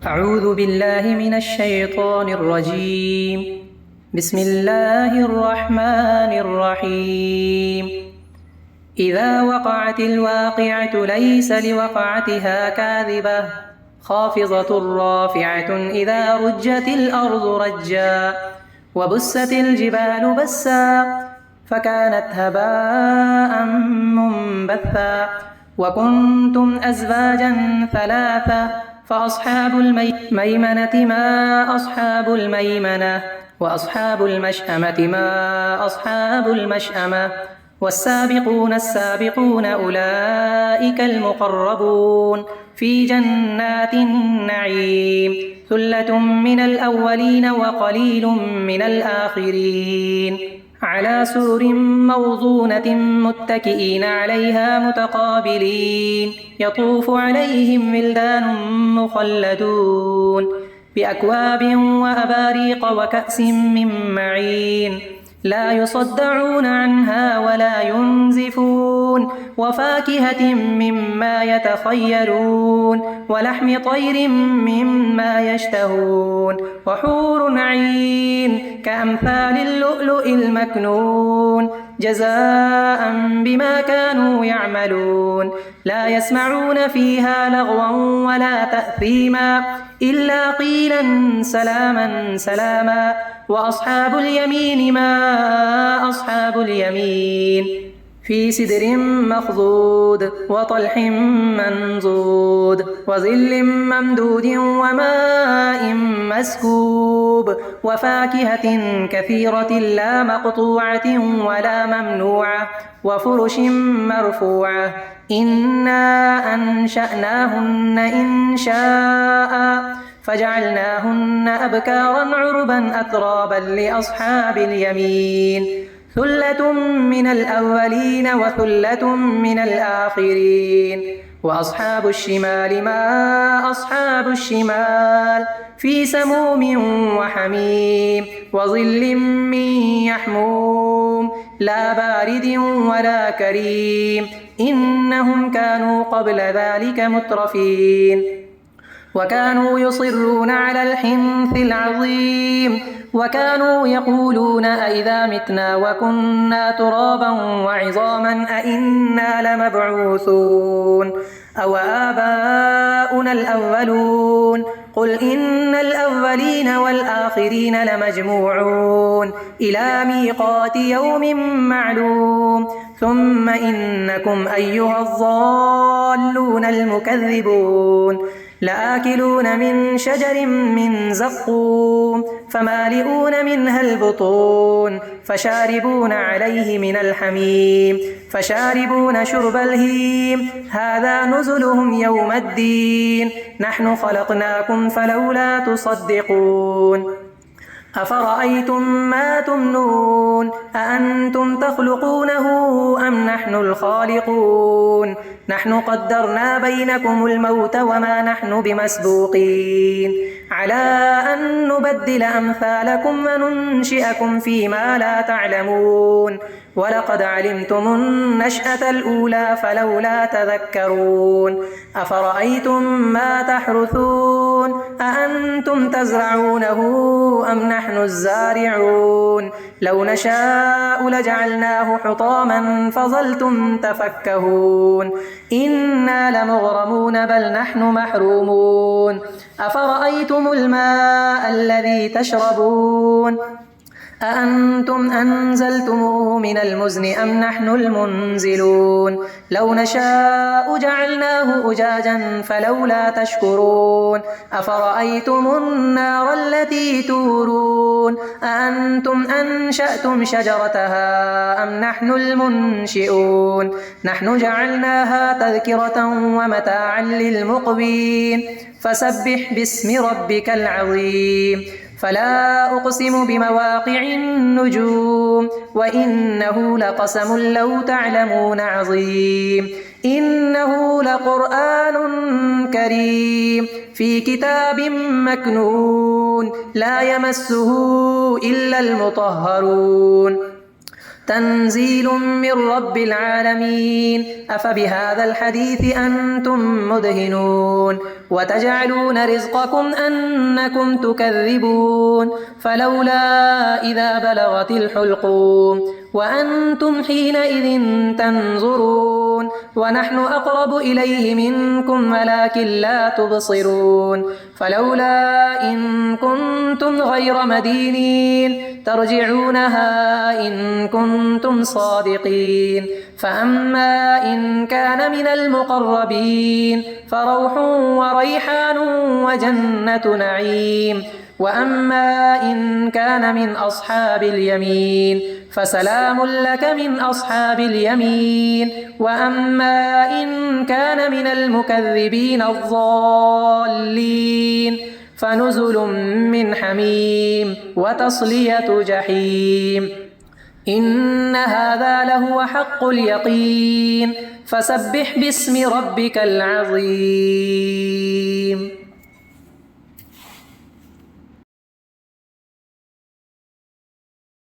أعوذ بالله من الشيطان الرجيم. بسم الله الرحمن الرحيم. إذا وقعت الواقعة ليس لوقعتها كاذبة خافضة رافعة إذا رجت الأرض رجا وبست الجبال بسا فكانت هباء منبثا وكنتم أزواجا ثلاثة فأصحاب الميمنة ما أصحاب الميمنة وأصحاب المشأمة ما أصحاب المشأمة والسابقون السابقون أولئك المقربون في جنات النعيم ثلة من الأولين وقليل من الآخرين على سرر موضونة متكئين عليها متقابلين يطوف عليهم ولدان مخلدون بأكواب وأباريق وكأس من معين لا يصدعون عنها ولا ينزفون وفاكهة مما يتخيرون ولحم طير مما يشتهون وحور عين كأمثال اللؤلؤ المكنون جزاء بما كانوا يعملون لا يسمعون فيها لغوا ولا تأثيما إلا قيلا سلاما سلاما وأصحاب اليمين ما أصحاب اليمين في سدر مخضود وطلح منضود وظل ممدود وماء مسكوب وفاكهة كثيرة لا مقطوعة ولا ممنوعة وفرش مرفوعة إنا أنشأناهن إنشاء فجعلناهن أبكارا عربا أترابا لأصحاب اليمين ثلة من الأولين وثلة من الآخرين وأصحاب الشمال ما أصحاب الشمال في سموم وحميم وظل من يحموم لا بارد ولا كريم إنهم كانوا قبل ذلك مترفين وكانوا يصرون على الحنث العظيم وكانوا يقولون أئذا متنا وكنا ترابا وعظاما أئنا لمبعوثون أو آباؤنا الأولون قل إن الأولين والآخرين لمجموعون إلى ميقات يوم معلوم ثم إنكم أيها الضالون المكذبون لآكلون من شجر من زقوم فمالئون منها البطون فشاربون عليه من الحميم فشاربون شرب الهيم هذا نزلهم يوم الدين نحن خلقناكم فلولا تصدقون أفرأيتم ما تمنون أأنتم تخلقونه أم نحن الخالقون نحن قدرنا بينكم الموت وما نحن بمسبوقين على أن نبدل أمثالكم وننشئكم فيما لا تعلمون ولقد علمتم النشأة الأولى فلولا تذكرون أفرأيتم ما تحرثون أأنتم تزرعونه أم نحن الزارعون لو نشاء لجعلناه حطاما فظلتم تفكهون إنا لمغرمون بل نحن محرومون أفرأيتم الماء الذي تشربون أأنتم أنزلتموه من المزن أم نحن المنزلون لو نشاء جعلناه أجاجا فلولا تشكرون أفرأيتم النار التي تورون أأنتم أنشأتم شجرتها أم نحن المنشئون نحن جعلناها تذكرة ومتاعا للمقوين فسبح باسم ربك العظيم فلا أقسم بمواقع النجوم وإنه لقسم لو تعلمون عظيم إنه لقرآن كريم في كتاب مكنون لا يمسه إلا المطهرون تنزيل من رب العالمين. أفبهذا الحديث أنتم مدهنون وتجعلون رزقكم أنكم تكذبون. فلولا إذا بلغت الحلقوم وأنتم حينئذ تنظرون ونحن أقرب إليه منكم ولكن لا تبصرون. فلولا إن كنتم غير مدينين ترجعونها إن كنتم صادقين. فأما إن كان من المقربين فروح وريحان وجنة نعيم. وأما إن كان من أصحاب اليمين فسلام لك من أصحاب اليمين. وأما إن كان من المكذبين الضالين فنزل من حميم وتصلية جحيم. إن هذا لهو حق اليقين. فسبح باسم ربك العظيم.